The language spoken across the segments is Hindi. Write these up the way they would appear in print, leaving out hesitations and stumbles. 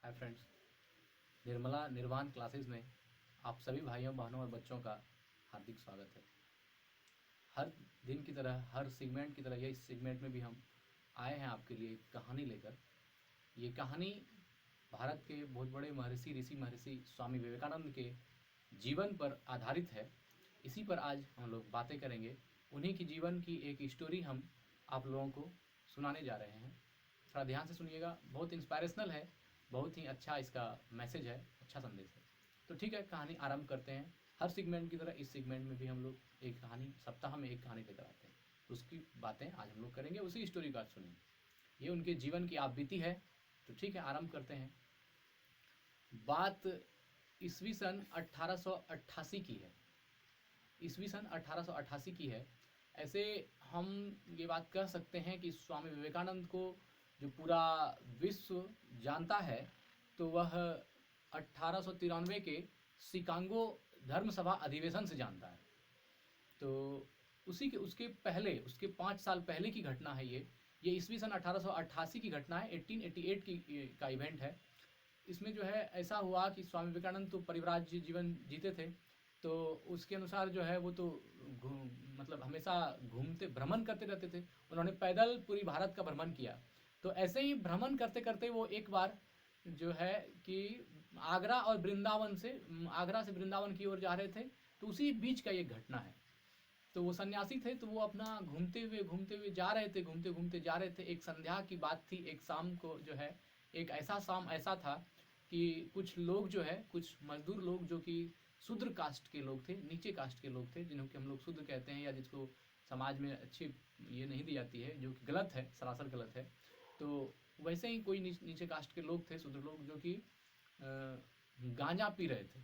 हाय फ्रेंड्स, निर्मला निर्वाण क्लासेस में आप सभी भाइयों बहनों और बच्चों का हार्दिक स्वागत है। हर दिन की तरह, हर सेगमेंट की तरह, इस सेगमेंट में भी हम आए हैं आपके लिए एक कहानी लेकर। ये कहानी भारत के बहुत बड़े महर्षि स्वामी विवेकानंद के जीवन पर आधारित है। इसी पर आज हम लोग बातें करेंगे। उन्हीं की जीवन की एक स्टोरी हम आप लोगों को सुनाने जा रहे हैं। थोड़ा ध्यान से सुनिएगा, बहुत इंस्पायरेशनल है, बहुत ही अच्छा इसका मैसेज है, अच्छा संदेश है। तो ठीक है, कहानी आरंभ करते हैं। हर सेगमेंट की तरह इस सेगमेंट में भी हम लोग एक कहानी, सप्ताह में एक कहानी लेकर आते हैं। उसकी बातें आज हम लोग करेंगे, उसी स्टोरी का सुनिए। ये उनके जीवन की आप बीती है। तो ठीक है, आरंभ करते हैं। बात ईस्वी सन 1888 की है। ईस्वी सन 1888 की है। ऐसे हम ये बात कह सकते हैं कि स्वामी विवेकानंद को जो पूरा विश्व जानता है, तो वह 1893 के शिकागो धर्म सभा अधिवेशन से जानता है। तो उसी के उसके पहले, उसके 5 साल पहले की घटना है ये ईस्वी सन 1888 की घटना है। 1888 का इवेंट है। इसमें जो है ऐसा हुआ कि स्वामी विवेकानंद तो परिव्राज्य जीवन जीते थे, तो उसके अनुसार जो है वो तो मतलब हमेशा घूमते भ्रमण करते रहते थे। उन्होंने पैदल पूरी भारत का भ्रमण किया। तो ऐसे ही भ्रमण करते करते वो एक बार जो है कि आगरा और वृंदावन से, आगरा से वृंदावन की ओर जा रहे थे। तो उसी बीच का ये घटना है। तो वो सन्यासी थे, तो वो अपना घूमते हुए जा रहे थे, घूमते घूमते जा रहे थे। एक संध्या की बात थी, एक शाम को जो है, एक ऐसा शाम ऐसा था कि कुछ लोग जो है, कुछ मजदूर लोग जो कि शूद्र कास्ट के लोग थे, नीचे कास्ट के लोग थे, जिन्हों के हम लोग शूद्र कहते हैं, या जिसको समाज में अच्छी ये नहीं दी जाती है, जो कि गलत है, सरासर गलत है। तो वैसे ही कोई नीचे कास्ट के लोग थे, शूद्र लोग, जो कि गांजा पी रहे थे।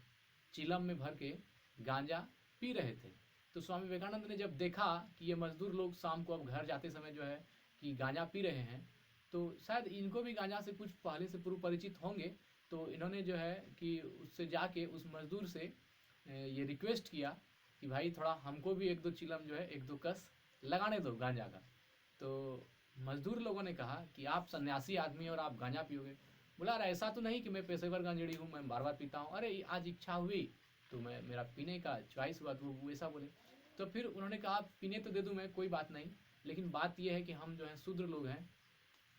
चिलम में भर के गांजा पी रहे थे। तो स्वामी विवेकानंद ने जब देखा कि ये मजदूर लोग शाम को अब घर जाते समय जो है कि गांजा पी रहे हैं, तो शायद इनको भी गांजा से कुछ पहले से पूर्व परिचित होंगे। तो इन्होंने जो है कि उससे जाके उस मजदूर से ये रिक्वेस्ट किया कि भाई थोड़ा हमको भी 1-2 चिलम जो है, 1-2 कस लगाने दो गांजा का। तो मजदूर लोगों ने कहा कि आप सन्यासी आदमी और आप गांजा पियोगे। बोला अरे ऐसा तो नहीं कि मैं पेशेवर गांजेड़ी हूँ, मैं बार बार पीता हूँ। अरे आज इच्छा हुई तो मैं, मेरा पीने का चॉइस हुआ, तो वो ऐसा बोले। तो फिर उन्होंने कहा पीने तो दे दूँ मैं, कोई बात नहीं, लेकिन बात यह है कि हम जो है शूद्र लोग हैं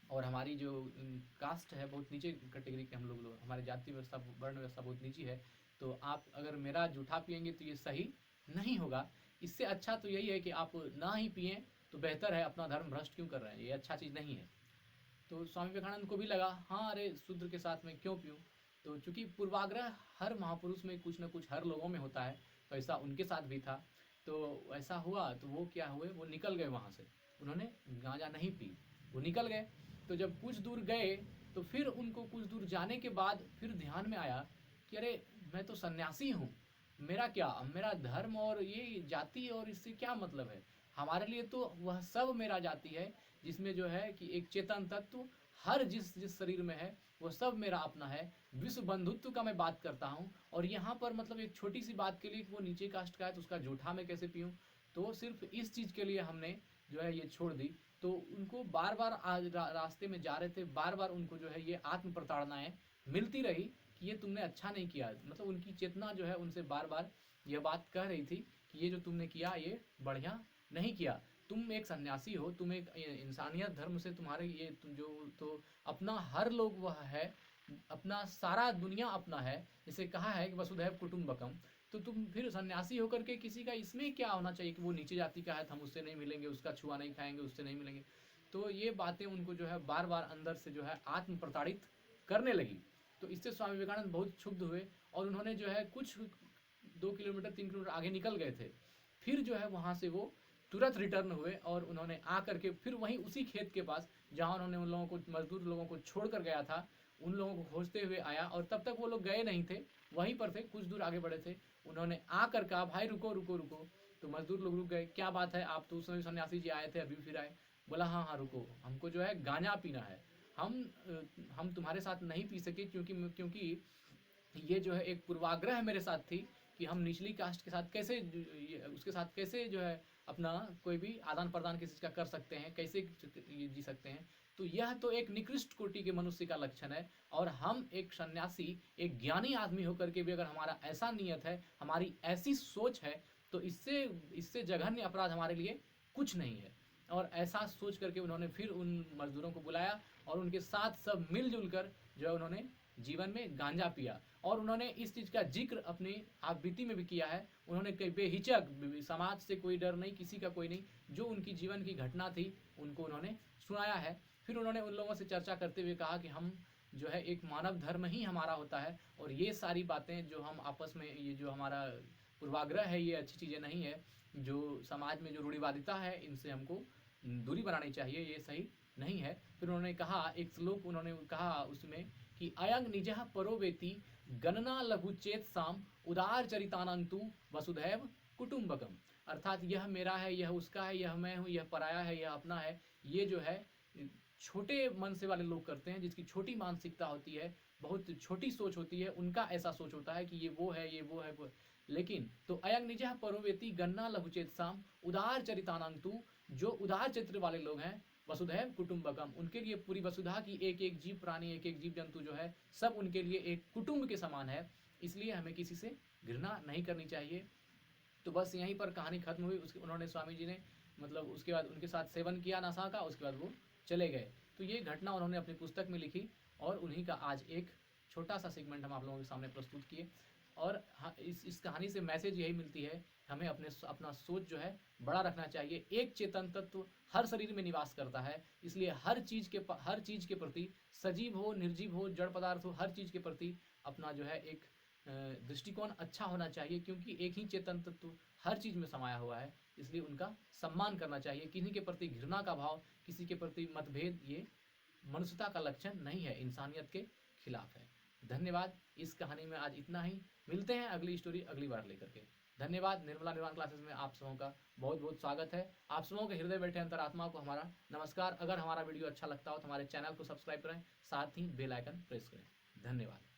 और हमारी जो कास्ट है बहुत नीचे कैटेगरी के हम लोग, हमारी जाति व्यवस्था, वर्ण व्यवस्था बहुत नीची है। तो आप अगर मेरा जूठा पियेंगे तो ये सही नहीं होगा। इससे अच्छा तो यही है कि आप ना ही पिएं तो बेहतर है, अपना धर्म भ्रष्ट क्यों कर रहे हैं, ये अच्छा चीज़ नहीं है। तो स्वामी विवेकानंद को भी लगा हाँ अरे शूद्र के साथ में क्यों पीऊँ। तो चूंकि पूर्वाग्रह हर महापुरुष में कुछ न कुछ, हर लोगों में होता है, तो ऐसा उनके साथ भी था। तो ऐसा हुआ तो वो क्या हुए, वो निकल गए वहाँ से। उन्होंने गांजा नहीं पी, वो निकल गए। तो जब कुछ दूर गए तो फिर उनको कुछ दूर जाने के बाद फिर ध्यान में आया कि अरे मैं तो सन्यासी हूँ, मेरा क्या, मेरा धर्म और ये जाति और इससे क्या मतलब है। हमारे लिए तो वह सब मेरा जाति है, जिसमें जो है कि एक चेतन तत्व हर जिस जिस शरीर में है वो सब मेरा अपना है। विश्व बंधुत्व का मैं बात करता हूँ। और यहाँ पर मतलब एक छोटी सी बात के लिए वो नीचे कास्ट का है तो उसका जूठा मैं कैसे पीऊँ। तो सिर्फ इस चीज़ के लिए हमने जो है ये छोड़ दी। तो उनको बार बार आज रास्ते में जा रहे थे, बार बार उनको जो है ये आत्म प्रताड़नाएं मिलती रही कि ये तुमने अच्छा नहीं किया। मतलब उनकी चेतना जो है उनसे बार बार यह बात कह रही थी कि ये जो तुमने किया ये बढ़िया नहीं किया। तुम एक सन्यासी हो, तुम एक इंसानियत धर्म से, तुम्हारे ये तुम जो, तो अपना हर लोग वह है, अपना सारा दुनिया अपना है, जैसे कहा है कि वसुधैव कुटुंबकम। तो तुम फिर सन्यासी होकर के किसी का इसमें क्या होना चाहिए कि वो नीचे जाति का है तो हम उससे नहीं मिलेंगे, उसका छुआ नहीं खाएंगे, उससे नहीं मिलेंगे। तो ये बातें उनको जो है बार बार अंदर से जो है आत्म प्रताड़ित करने लगी। तो इससे स्वामी विवेकानंद बहुत क्षुब्ध हुए और उन्होंने जो है कुछ 2 किलोमीटर 3 किलोमीटर आगे निकल गए थे। फिर जो है वहाँ से वो तुरंत रिटर्न हुए और उन्होंने आ करके फिर वहीं उसी खेत के पास जहाँ उन्होंने उन लोगों को, मजदूर लोगों को छोड़ कर गया था, उन लोगों को खोजते हुए आया। और तब तक वो लोग गए नहीं थे, वहीं पर थे, कुछ दूर आगे बढ़े थे। उन्होंने आकर कहा भाई रुको रुको रुको। तो मजदूर लोग रुक गए, क्या बात है, आप तो उस समय सन्यासी जी आए थे, अभी फिर आए। बोला हाँ हाँ रुको, हमको जो है गांजा पीना है। हम तुम्हारे साथ नहीं पी सके क्योंकि ये जो है एक पूर्वाग्रह मेरे साथ थी कि हम निचली कास्ट के साथ कैसे, उसके साथ कैसे जो है अपना कोई भी आदान प्रदान किसी चीज़ का कर सकते हैं, कैसे ये जी सकते हैं। तो यह तो एक निकृष्ट कोटि के मनुष्य का लक्षण है। और हम एक सन्यासी, एक ज्ञानी आदमी होकर के भी अगर हमारा ऐसा नियत है, हमारी ऐसी सोच है, तो इससे जघन्य अपराध हमारे लिए कुछ नहीं है। और ऐसा सोच करके उन्होंने फिर उन मजदूरों को बुलाया और उनके साथ सब मिलजुल कर जो है उन्होंने जीवन में गांजा पिया। और उन्होंने इस चीज़ का जिक्र अपनी आप बीती में भी किया है। उन्होंने कई बेहिचक, समाज से कोई डर नहीं, किसी का कोई नहीं, जो उनकी जीवन की घटना थी उनको उन्होंने सुनाया है। फिर उन्होंने उन लोगों से चर्चा करते हुए कहा कि हम जो है एक मानव धर्म ही हमारा होता है, और ये सारी बातें जो हम आपस में, ये जो हमारा पूर्वाग्रह है, ये अच्छी चीज़ें नहीं है। जो समाज में जो रूढ़िवादिता है, इनसे हमको दूरी बनानी चाहिए, ये सही नहीं है। फिर उन्होंने कहा, एक श्लोक उन्होंने कहा उसमें कि अयंग निजः परो वेति गणना लघुचेत साम उदार चरितानंतु वसुधैव कुटुंबकम। अर्थात यह मेरा है, यह उसका है, यह मैं हूँ, यह पराया है, यह अपना है, ये जो है छोटे मन से वाले लोग करते हैं, जिसकी छोटी मानसिकता होती है, बहुत छोटी सोच होती है, उनका ऐसा सोच होता है कि ये वो है, ये वो है, वो। लेकिन तो अयंग निजः परोवेति गन्ना लघुचेत साम उदार चरितानंतु, जो उदार चरित्र वाले लोग हैं, वसुधैव कुटुंबकम, उनके लिए पूरी वसुधा की एक एक जीव प्राणी, एक एक जीव जंतु जो है, सब उनके लिए एक कुटुंब के समान है। इसलिए हमें किसी से घृणा नहीं करनी चाहिए। तो बस यहीं पर कहानी खत्म हुई। उसके उन्होंने, स्वामी जी ने, मतलब उसके बाद उनके साथ सेवन किया नशा का, उसके बाद वो चले गए। तो ये घटना उन्होंने अपनी पुस्तक में लिखी, और उन्हीं का आज एक छोटा सा सेगमेंट हम आप लोगों के सामने प्रस्तुत किए। और हाँ, इस कहानी से मैसेज यही मिलती है, हमें अपना सोच जो है बड़ा रखना चाहिए। एक चेतन तत्व हर शरीर में निवास करता है, इसलिए हर चीज़ के प्रति, सजीव हो, निर्जीव हो, जड़ पदार्थ हो, हर चीज़ के प्रति अपना जो है एक दृष्टिकोण अच्छा होना चाहिए, क्योंकि एक ही चेतन तत्व हर चीज़ में समाया हुआ है, इसलिए उनका सम्मान करना चाहिए। किसी के प्रति घृणा का भाव, किसी के प्रति मतभेद, ये मनुष्यता का लक्षण नहीं है, इंसानियत के खिलाफ है। धन्यवाद। इस कहानी में आज इतना ही। मिलते हैं अगली स्टोरी अगली बार लेकर के। धन्यवाद। निर्मला निर्वाण क्लासेस में आप सबों का बहुत बहुत स्वागत है। आप सबों के हृदय बैठे अंतरात्मा को हमारा नमस्कार। अगर हमारा वीडियो अच्छा लगता हो तो हमारे चैनल को सब्सक्राइब करें, साथ ही बेल आइकन प्रेस करें। धन्यवाद।